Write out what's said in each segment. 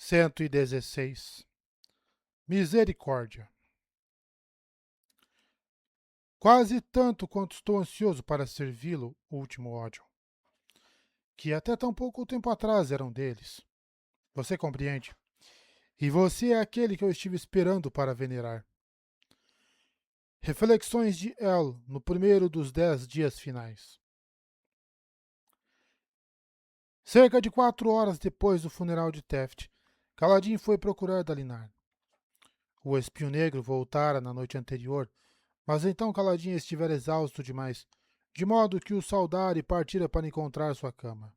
116. Misericórdia. Quase tanto quanto estou ansioso para servi-lo, último ódio, que até tão pouco tempo atrás eram deles. Você compreende? E você é aquele que eu estive esperando para venerar. Reflexões de El, no primeiro dos 10 dias finais. Cerca de 4 horas depois do funeral de Taft, Kaladin foi procurar Dalinar. O espinho negro voltara na noite anterior, mas então Kaladin estivera exausto demais, de modo que o saudara e partira para encontrar sua cama.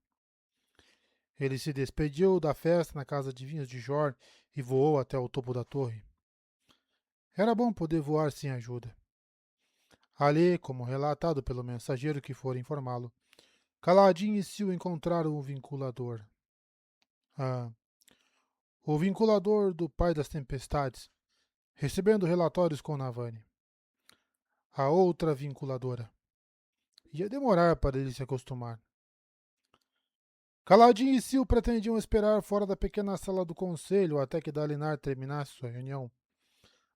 Ele se despediu da festa na casa de vinhos de Jor e voou até o topo da torre. Era bom poder voar sem ajuda. Ali, como relatado pelo mensageiro que fora informá-lo, Kaladin e Sil encontraram o vinculador. Ah, o vinculador do Pai das Tempestades, recebendo relatórios com Navani. A outra vinculadora. Ia demorar para ele se acostumar. Kaladin e Sil pretendiam esperar fora da pequena sala do conselho até que Dalinar terminasse sua reunião.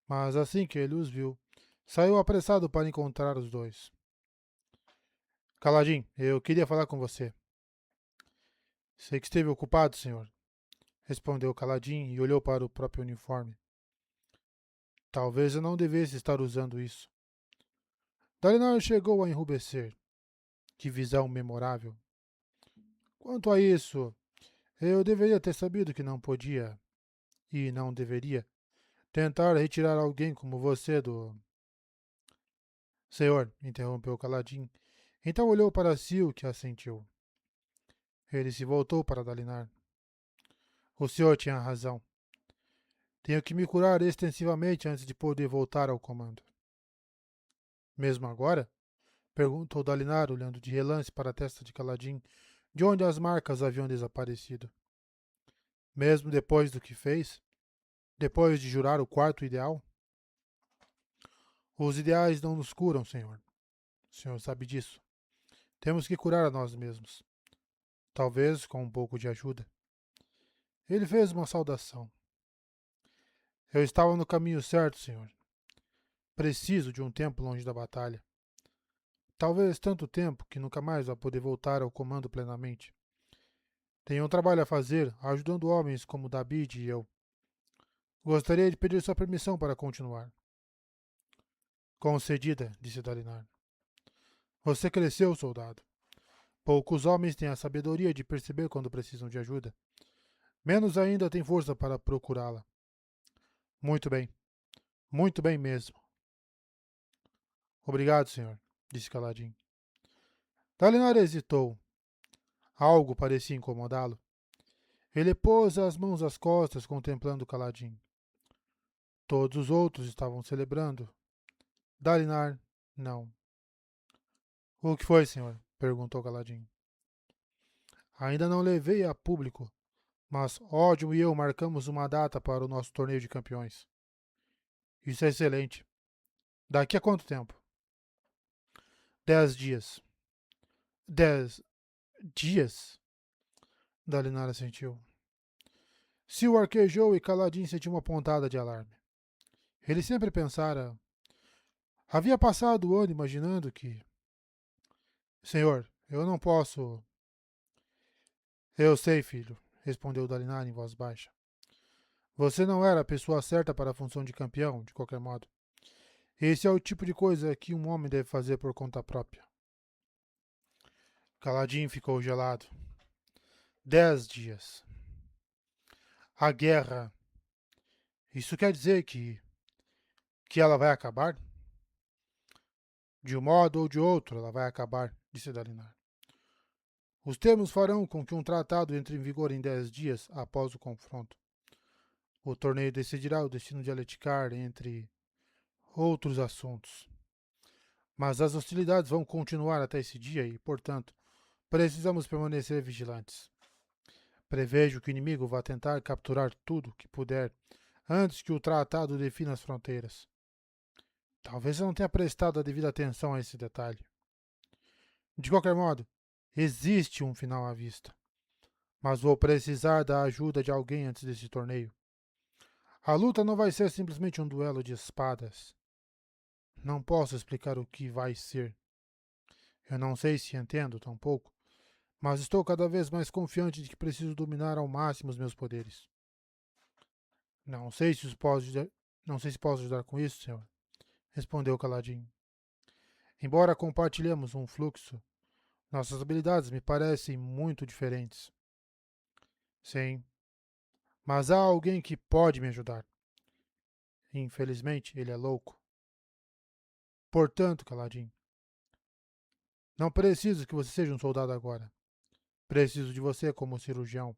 Mas assim que ele os viu, saiu apressado para encontrar os dois. Kaladin, eu queria falar com você. Sei que esteve ocupado, senhor, respondeu Kaladin e olhou para o próprio uniforme. Talvez eu não devesse estar usando isso. Dalinar chegou a enrubescer. Que visão memorável. Quanto a isso, eu deveria ter sabido que não podia, e não deveria, tentar retirar alguém como você do... Senhor, interrompeu Kaladin. Então olhou para Sil, que assentiu. Ele se voltou para Dalinar. O senhor tinha razão. Tenho que me curar extensivamente antes de poder voltar ao comando. Mesmo agora? Perguntou Dalinar, olhando de relance para a testa de Kaladin, de onde as marcas haviam desaparecido. Mesmo depois do que fez? Depois de jurar o quarto ideal? Os ideais não nos curam, senhor. O senhor sabe disso. Temos que curar a nós mesmos. Talvez com um pouco de ajuda. Ele fez uma saudação. Eu estava no caminho certo, senhor. Preciso de um tempo longe da batalha. Talvez tanto tempo que nunca mais vá poder voltar ao comando plenamente. Tenho um trabalho a fazer, ajudando homens como David e eu. Gostaria de pedir sua permissão para continuar. Concedida, disse Dalinar. Você cresceu, soldado. Poucos homens têm a sabedoria de perceber quando precisam de ajuda. Menos ainda têm força para procurá-la. Muito bem mesmo. Obrigado, senhor, disse Kaladin. Dalinar hesitou. Algo parecia incomodá-lo. Ele pôs as mãos às costas, contemplando Kaladin. Todos os outros estavam celebrando. Dalinar, não. O que foi, senhor? Perguntou Kaladin. Ainda não levei a público, mas Ódio e eu marcamos uma data para o nosso torneio de campeões. Isso é excelente. Daqui a quanto tempo? 10 dias. 10 dias? Dalinar assentiu. Sil arquejou e Kaladin sentiu uma pontada de alarme. Ele sempre pensara... Havia passado o ano imaginando que... Senhor, eu não posso... Eu sei, filho, respondeu Dalinar em voz baixa. Você não era a pessoa certa para a função de campeão, de qualquer modo. Esse é o tipo de coisa que um homem deve fazer por conta própria. Kaladin ficou gelado. 10 dias. A guerra. Isso quer dizer que ela vai acabar? De um modo ou de outro, ela vai acabar, disse Dalinar. Os termos farão com que um tratado entre em vigor em 10 dias após o confronto. O torneio decidirá o destino de Aletikar, entre outros assuntos. Mas as hostilidades vão continuar até esse dia e, portanto, precisamos permanecer vigilantes. Prevejo que o inimigo vai tentar capturar tudo que puder antes que o tratado defina as fronteiras. Talvez eu não tenha prestado a devida atenção a esse detalhe. De qualquer modo, existe um final à vista. mas vou precisar da ajuda de alguém antes desse torneio. A luta não vai ser simplesmente um duelo de espadas. Não posso explicar o que vai ser. Eu não sei se entendo, tampouco, mas estou cada vez mais confiante de que preciso dominar ao máximo os meus poderes. Não sei se não sei se posso ajudar com isso, senhor, respondeu caladinho. Embora compartilhemos um fluxo, nossas habilidades me parecem muito diferentes. Sim, mas há alguém que pode me ajudar. Infelizmente, ele é louco. Portanto, caladinho, não preciso que você seja um soldado agora. Preciso de você como cirurgião.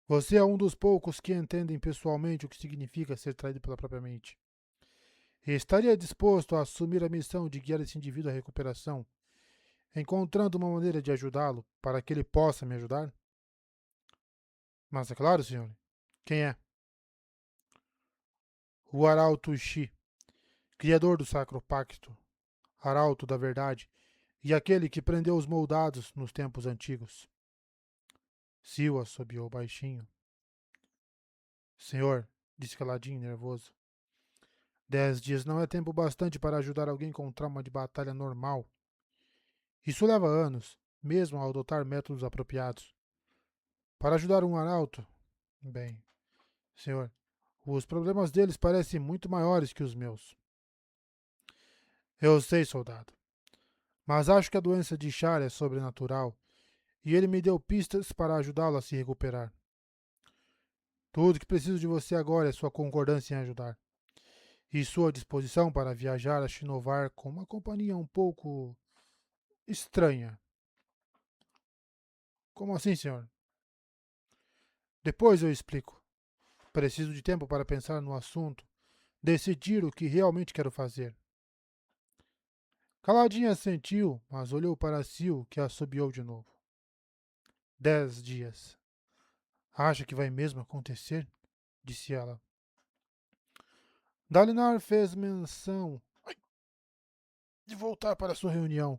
Você é um dos poucos que entendem pessoalmente o que significa ser traído pela própria mente. E estaria disposto a assumir a missão de guiar esse indivíduo à recuperação, encontrando uma maneira de ajudá-lo para que ele possa me ajudar? Mas é claro, senhor. Quem é? O Arauto Shi, criador do Sacro Pacto, Arauto da Verdade, e aquele que prendeu os moldados nos tempos antigos. Sil assobiou baixinho. Senhor, disse caladinho, nervoso. 10 dias não é tempo bastante para ajudar alguém com um trauma de batalha normal. Isso leva anos, mesmo ao adotar métodos apropriados. Para ajudar um arauto, bem, senhor, os problemas deles parecem muito maiores que os meus. Eu sei, soldado, mas acho que a doença de Char é sobrenatural e ele me deu pistas para ajudá-lo a se recuperar. Tudo que preciso de você agora é sua concordância em ajudar e sua disposição para viajar a Shinovar com uma companhia um pouco estranha. Como assim, senhor? Depois eu explico. Preciso de tempo para pensar no assunto, decidir o que realmente quero fazer. Caladinha sentiu, mas olhou para Sil, que assobiou de novo. 10 dias. Acha que vai mesmo acontecer? Disse ela. Dalinar fez menção de voltar para sua reunião.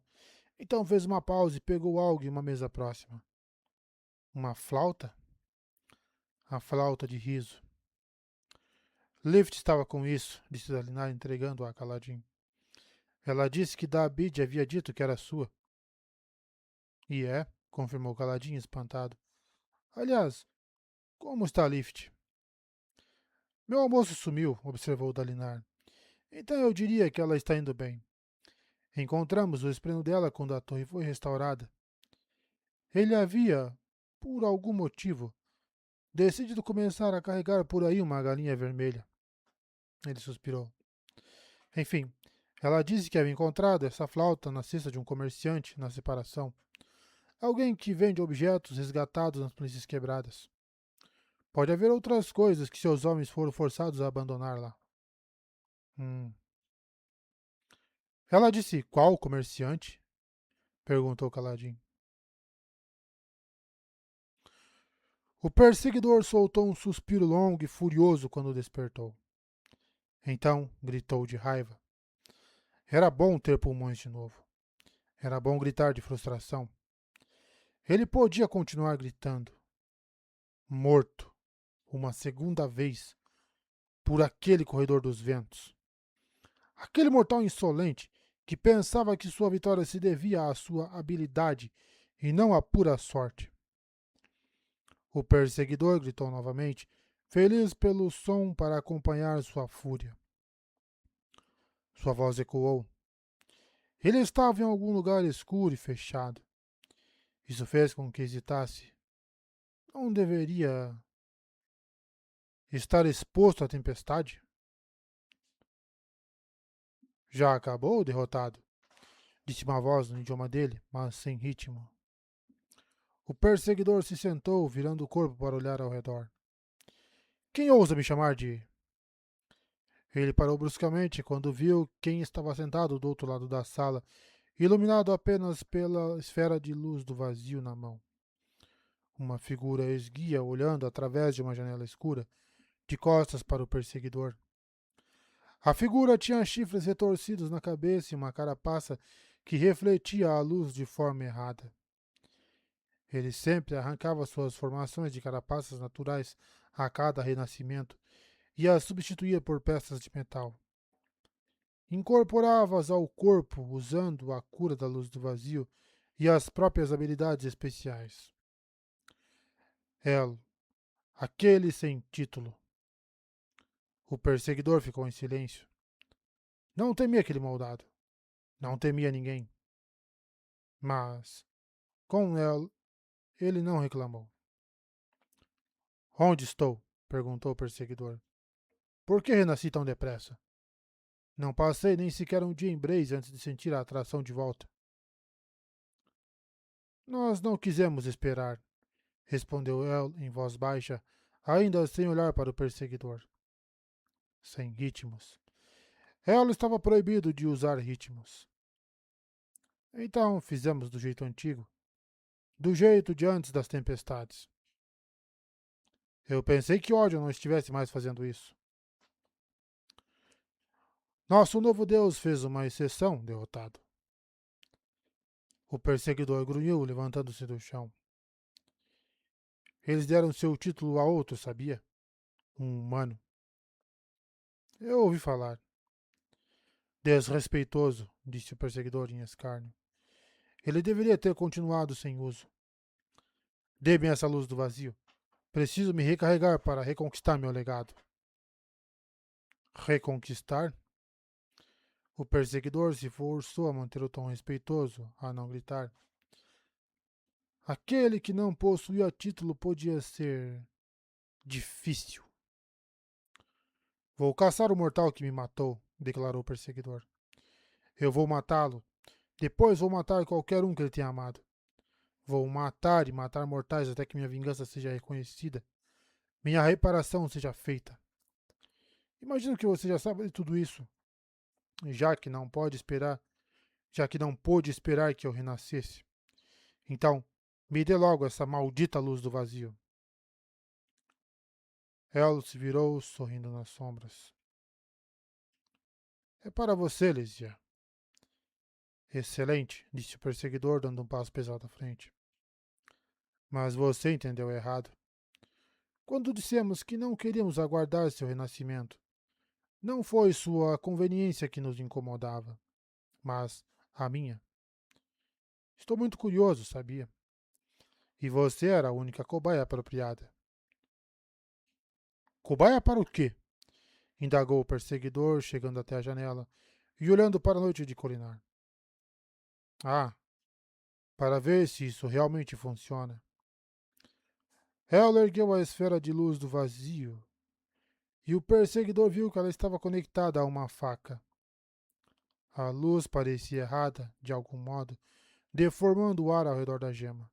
Então fez uma pausa e pegou algo em uma mesa próxima. Uma flauta? A flauta de riso. Lift estava com isso, disse Dalinar, entregando-a a Caladinho. Ela disse que David havia dito que era sua. E é, confirmou Caladinho, espantado. Aliás, como está Lift? Meu almoço sumiu, observou Dalinar. Então eu diria que ela está indo bem. Encontramos o espleno dela quando a torre foi restaurada. Ele havia, por algum motivo, decidido começar a carregar por aí uma galinha vermelha. Ele suspirou. Enfim, ela disse que havia encontrado essa flauta na cesta de um comerciante na separação. Alguém que vende objetos resgatados nas planícies quebradas. Pode haver outras coisas que seus homens foram forçados a abandonar lá. Hum. Ela disse qual comerciante? Perguntou Caladinho. O perseguidor soltou um suspiro longo e furioso quando despertou. Então gritou de raiva. Era bom ter pulmões de novo. Era bom gritar de frustração. Ele podia continuar gritando. Morto, uma segunda vez, por aquele corredor dos ventos. Aquele mortal insolente que pensava que sua vitória se devia à sua habilidade e não à pura sorte. O perseguidor gritou novamente, feliz pelo som para acompanhar sua fúria. Sua voz ecoou. Ele estava em algum lugar escuro e fechado. Isso fez com que hesitasse. Não deveria estar exposto à tempestade? Já acabou, derrotado? Disse uma voz no idioma dele, mas sem ritmo. O perseguidor se sentou, virando o corpo para olhar ao redor. Quem ousa me chamar de... Ele parou bruscamente quando viu quem estava sentado do outro lado da sala, iluminado apenas pela esfera de luz do vazio na mão. Uma figura esguia olhando através de uma janela escura, de costas para o perseguidor. A figura tinha chifres retorcidos na cabeça e uma carapaça que refletia a luz de forma errada. Ele sempre arrancava suas formações de carapaças naturais a cada renascimento e as substituía por peças de metal. Incorporava-as ao corpo usando a cura da luz do vazio e as próprias habilidades especiais. El, aquele sem título. O perseguidor ficou em silêncio. Não temia aquele moldado. Não temia ninguém. Mas, com El, ele não reclamou. Onde estou? Perguntou o perseguidor. Por que renasci tão depressa? Não passei nem sequer um dia em Blaze antes de sentir a atração de volta. Nós não quisemos esperar, respondeu El em voz baixa, ainda sem olhar para o perseguidor. Sem ritmos. El estava proibido de usar ritmos. Então fizemos do jeito antigo, do jeito de antes das tempestades. Eu pensei que Orion não estivesse mais fazendo isso. Nosso novo Deus fez uma exceção, derrotado. O perseguidor grunhiu, levantando-se do chão. Eles deram seu título a outro, sabia? Um humano. Eu ouvi falar. Desrespeitoso, disse o perseguidor em escárnio. Ele deveria ter continuado sem uso. Dê-me essa luz do vazio. Preciso me recarregar para reconquistar meu legado. Reconquistar? O perseguidor se forçou a manter o tom respeitoso, a não gritar. Aquele que não possuía título podia ser difícil. Vou caçar o mortal que me matou, declarou o perseguidor. Eu vou matá-lo. Depois vou matar qualquer um que ele tenha amado. Vou matar e matar mortais até que minha vingança seja reconhecida. Minha reparação seja feita. Imagino que você já sabe de tudo isso. Já que não pode esperar, já que não pôde esperar que eu renascesse. Então, me dê logo essa maldita luz do vazio. El se virou, sorrindo nas sombras. É para você, Lesia. Excelente, disse o perseguidor, dando um passo pesado à frente. Mas você entendeu errado. Quando dissemos que não queríamos aguardar seu renascimento, não foi sua conveniência que nos incomodava, mas a minha. Estou muito curioso, sabia? E você era a única cobaia apropriada. Cobaia para o quê? Indagou o perseguidor, chegando até a janela e olhando para a noite de Colinar. Ah, para ver se isso realmente funciona. Hel ergueu a esfera de luz do vazio e o perseguidor viu que ela estava conectada a uma faca. A luz parecia errada, de algum modo, deformando o ar ao redor da gema.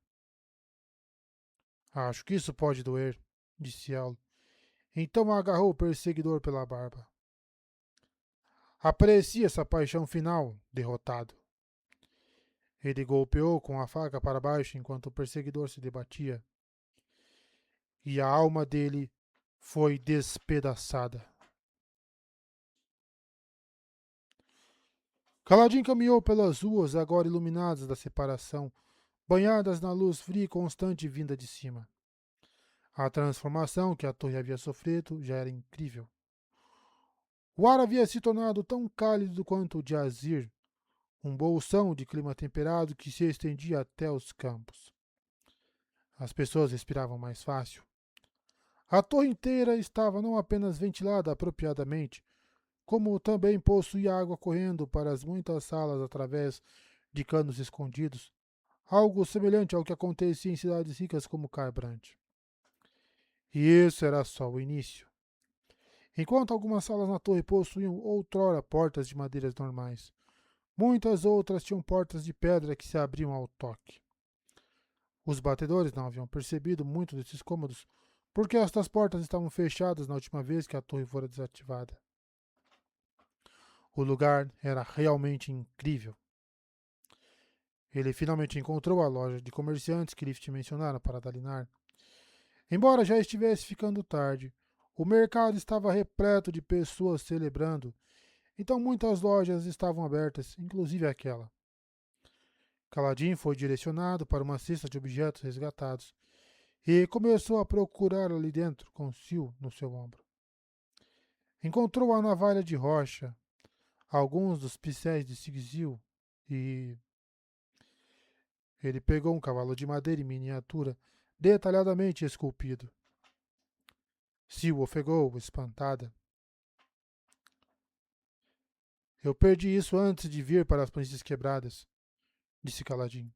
Acho que isso pode doer, disse Hel. Então agarrou o perseguidor pela barba. Aprecie essa paixão final, derrotado. Ele golpeou com a faca para baixo enquanto o perseguidor se debatia. E a alma dele foi despedaçada. Kaladin caminhou pelas ruas agora iluminadas da separação, banhadas na luz fria e constante vinda de cima. A transformação que a torre havia sofrido já era incrível. O ar havia se tornado tão cálido quanto o de Azir, um bolsão de clima temperado que se estendia até os campos. As pessoas respiravam mais fácil. A torre inteira estava não apenas ventilada apropriadamente, como também possuía água correndo para as muitas salas através de canos escondidos, algo semelhante ao que acontecia em cidades ricas como Carbrandt. E isso era só o início. Enquanto algumas salas na torre possuíam outrora portas de madeiras normais, muitas outras tinham portas de pedra que se abriam ao toque. Os batedores não haviam percebido muito desses cômodos, porque estas portas estavam fechadas na última vez que a torre fora desativada. O lugar era realmente incrível. Ele finalmente encontrou a loja de comerciantes que Lift mencionara para Dalinar. Embora já estivesse ficando tarde, o mercado estava repleto de pessoas celebrando, então muitas lojas estavam abertas, inclusive aquela. Kaladin foi direcionado para uma cesta de objetos resgatados e começou a procurar ali dentro com Sil no seu ombro. Encontrou a navalha de rocha, alguns dos pincéis de Sigil e ele pegou um cavalo de madeira em miniatura detalhadamente esculpido. Sil ofegou, espantada. Eu perdi isso antes de vir para as planícies quebradas, disse Kaladin.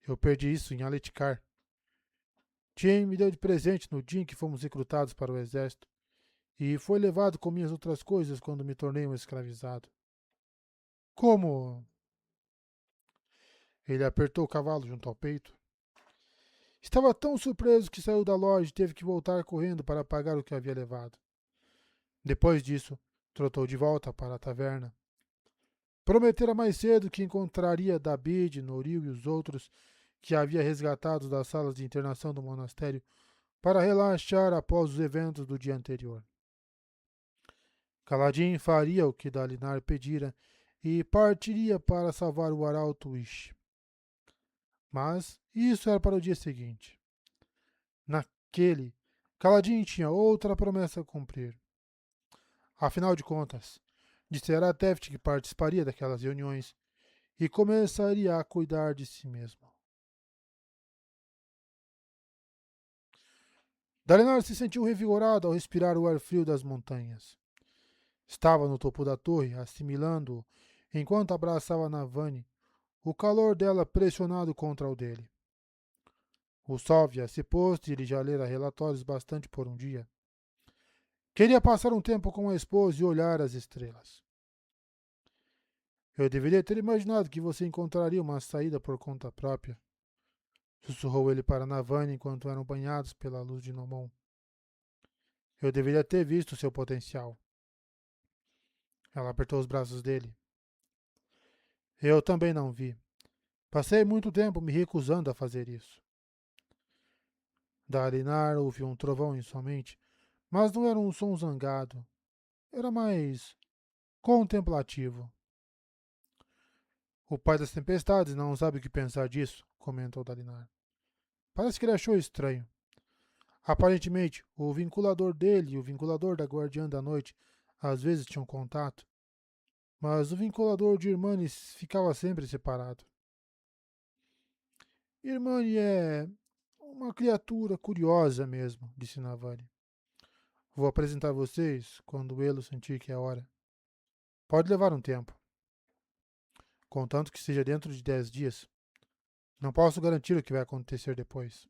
Eu perdi isso em Aletikar. Tien me deu de presente no dia em que fomos recrutados para o exército, e foi levado com minhas outras coisas quando me tornei um escravizado. Como? Ele apertou o cavalo junto ao peito. Estava tão surpreso que saiu da loja e teve que voltar correndo para pagar o que havia levado. Depois disso, trotou de volta para a taverna. Prometera mais cedo que encontraria David, Noril e os outros que havia resgatado das salas de internação do monastério para relaxar após os eventos do dia anterior. Kaladin faria o que Dalinar pedira e partiria para salvar o arauto Wish. Mas isso era para o dia seguinte. Naquele, Kaladin tinha outra promessa a cumprir. Afinal de contas, dissera a Teft que participaria daquelas reuniões e começaria a cuidar de si mesmo. Dalinar se sentiu revigorado ao respirar o ar frio das montanhas. Estava no topo da torre, assimilando-o, enquanto abraçava Navani, o calor dela pressionado contra o dele. O sol havia se posto e ele já lera relatórios bastante por um dia. Queria passar um tempo com a esposa e olhar as estrelas. Eu deveria ter imaginado que você encontraria uma saída por conta própria, sussurrou ele para Navani enquanto eram banhados pela luz de Nomon. Eu deveria ter visto seu potencial. Ela apertou os braços dele. Eu também não vi. Passei muito tempo me recusando a fazer isso. Dalinar ouviu um trovão em sua mente, mas não era um som zangado. Era mais contemplativo. O pai das tempestades não sabe o que pensar disso, comentou Dalinar. Parece que ele achou estranho. Aparentemente, o vinculador dele e o vinculador da Guardiã da Noite às vezes tinham contato, mas o vinculador de Irmanes ficava sempre separado. Irmane é uma criatura curiosa mesmo, disse Navani. Vou apresentar vocês quando ele sentir que é hora. Pode levar um tempo, contanto que seja dentro de 10 dias. Não posso garantir o que vai acontecer depois.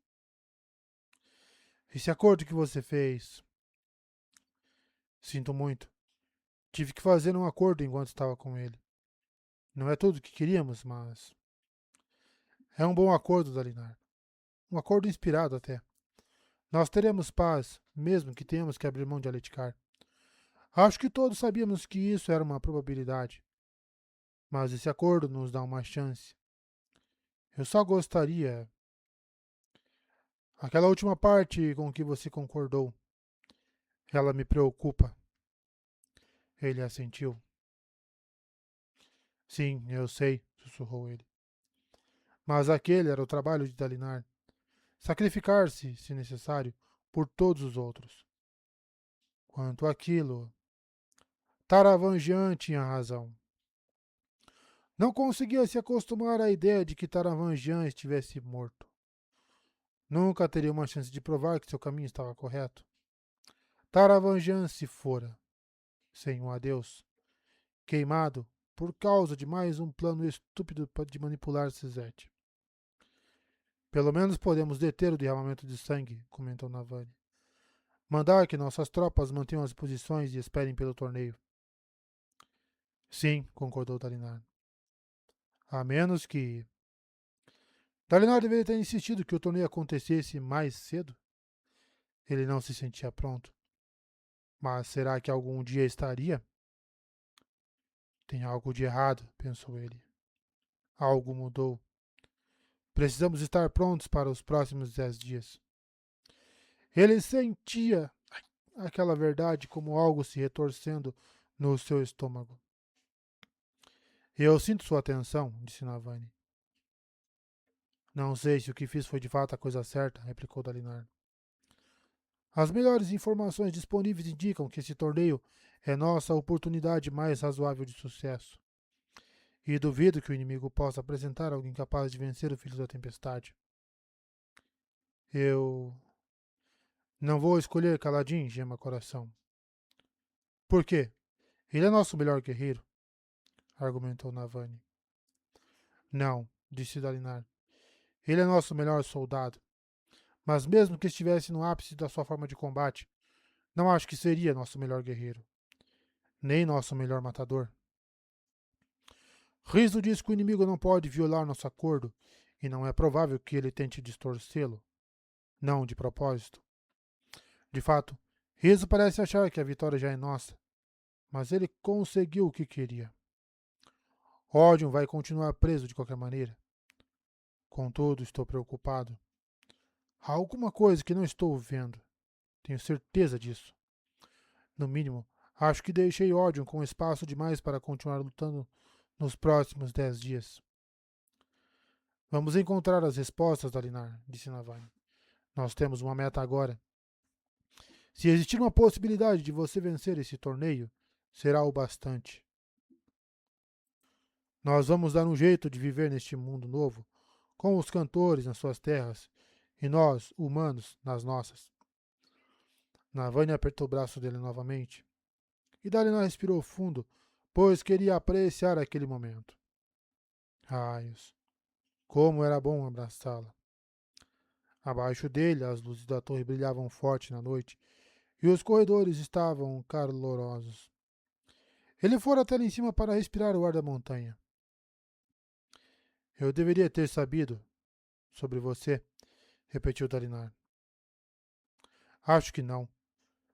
Esse acordo que você fez... Sinto muito. Tive que fazer um acordo enquanto estava com ele. Não é tudo o que queríamos, mas... É um bom acordo, Dalinar. Um acordo inspirado até. Nós teremos paz, mesmo que tenhamos que abrir mão de Aletikar. Acho que todos sabíamos que isso era uma probabilidade. Mas esse acordo nos dá uma chance. Eu só gostaria... Aquela última parte com que você concordou. Ela me preocupa. Ele assentiu. Sim, eu sei, sussurrou ele. Mas aquele era o trabalho de Dalinar. Sacrificar-se, se necessário, por todos os outros. Quanto àquilo, Taravangian tinha razão. Não conseguia se acostumar à ideia de que Taravangian estivesse morto. Nunca teria uma chance de provar que seu caminho estava correto. Taravangian se fora, sem um adeus, queimado por causa de mais um plano estúpido de manipular Suzette. Pelo menos podemos deter o derramamento de sangue, comentou Navani. Mandar que nossas tropas mantenham as posições e esperem pelo torneio. Sim, concordou Dalinar. A menos que... Dalinar deveria ter insistido que o torneio acontecesse mais cedo. Ele não se sentia pronto. Mas será que algum dia estaria? Tem algo de errado, pensou ele. Algo mudou. Precisamos estar prontos para os próximos 10 dias. Ele sentia aquela verdade como algo se retorcendo no seu estômago. Eu sinto sua atenção, disse Navani. Não sei se o que fiz foi de fato a coisa certa, replicou Dalinar. As melhores informações disponíveis indicam que esse torneio é nossa oportunidade mais razoável de sucesso. E duvido que o inimigo possa apresentar alguém capaz de vencer o Filho da Tempestade. Eu não vou escolher Kaladin, Gema Coração. Por quê? Ele é nosso melhor guerreiro, argumentou Navani. Não, disse Dalinar. Ele é nosso melhor soldado. Mas mesmo que estivesse no ápice da sua forma de combate, não acho que seria nosso melhor guerreiro. Nem nosso melhor matador. Rizzo diz que o inimigo não pode violar nosso acordo, e não é provável que ele tente distorcê-lo. Não de propósito. De fato, Rizzo parece achar que a vitória já é nossa, mas ele conseguiu o que queria. Odium vai continuar preso de qualquer maneira. Contudo, estou preocupado. Há alguma coisa que não estou vendo. Tenho certeza disso. No mínimo, acho que deixei Odium com espaço demais para continuar lutando nos próximos 10 dias. Vamos encontrar as respostas, Dalinar, disse Navani. Nós temos uma meta agora. Se existir uma possibilidade de você vencer esse torneio, será o bastante. Nós vamos dar um jeito de viver neste mundo novo, com os cantores nas suas terras e nós, humanos, nas nossas. Navani apertou o braço dele novamente e Dalinar respirou fundo, pois queria apreciar aquele momento. Raios! Como era bom abraçá-la. Abaixo dele, as luzes da torre brilhavam forte na noite e os corredores estavam calorosos. Ele fora até lá em cima para respirar o ar da montanha. Eu deveria ter sabido sobre você, repetiu Dalinar. Acho que não.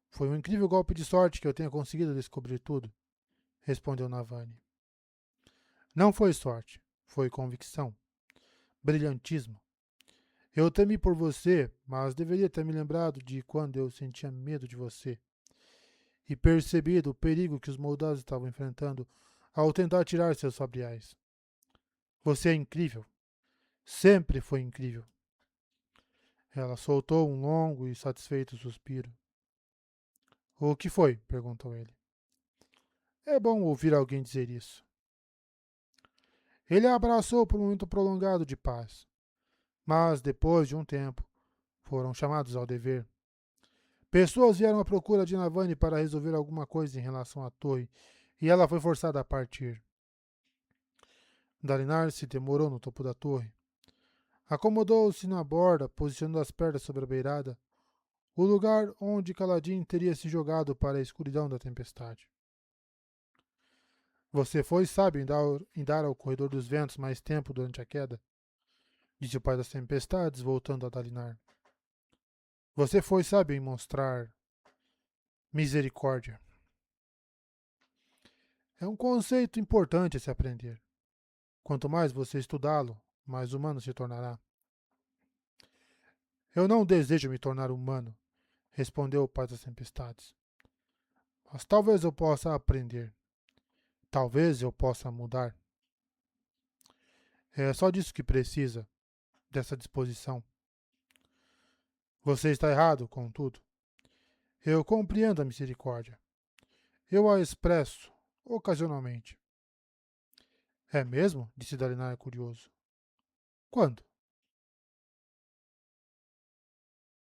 Foi um incrível golpe de sorte que eu tenha conseguido descobrir tudo, respondeu Navani. Não foi sorte, foi convicção. Brilhantismo. Eu temi por você, mas deveria ter me lembrado de quando eu sentia medo de você e percebido o perigo que os moldados estavam enfrentando ao tentar tirar seus fabriais. Você é incrível. Sempre foi incrível. Ela soltou um longo e satisfeito suspiro. O que foi? Perguntou ele. É bom ouvir alguém dizer isso. Ele a abraçou por um momento prolongado de paz. Mas, depois de um tempo, foram chamados ao dever. Pessoas vieram à procura de Navani para resolver alguma coisa em relação à torre, e ela foi forçada a partir. Dalinar se demorou no topo da torre. Acomodou-se na borda, posicionando as pernas sobre a beirada, o lugar onde Kaladin teria se jogado para a escuridão da tempestade. Você foi sábio em dar ao corredor dos ventos mais tempo durante a queda? Disse o pai das tempestades, voltando a Dalinar. Você foi sábio em mostrar misericórdia. É um conceito importante a se aprender. Quanto mais você estudá-lo, mais humano se tornará. Eu não desejo me tornar humano, respondeu o pai das tempestades. Mas talvez eu possa aprender. Talvez eu possa mudar. É só disso que precisa, dessa disposição. Você está errado, contudo. Eu compreendo a misericórdia. Eu a expresso, ocasionalmente. É mesmo? Disse Dalinar curioso. Quando?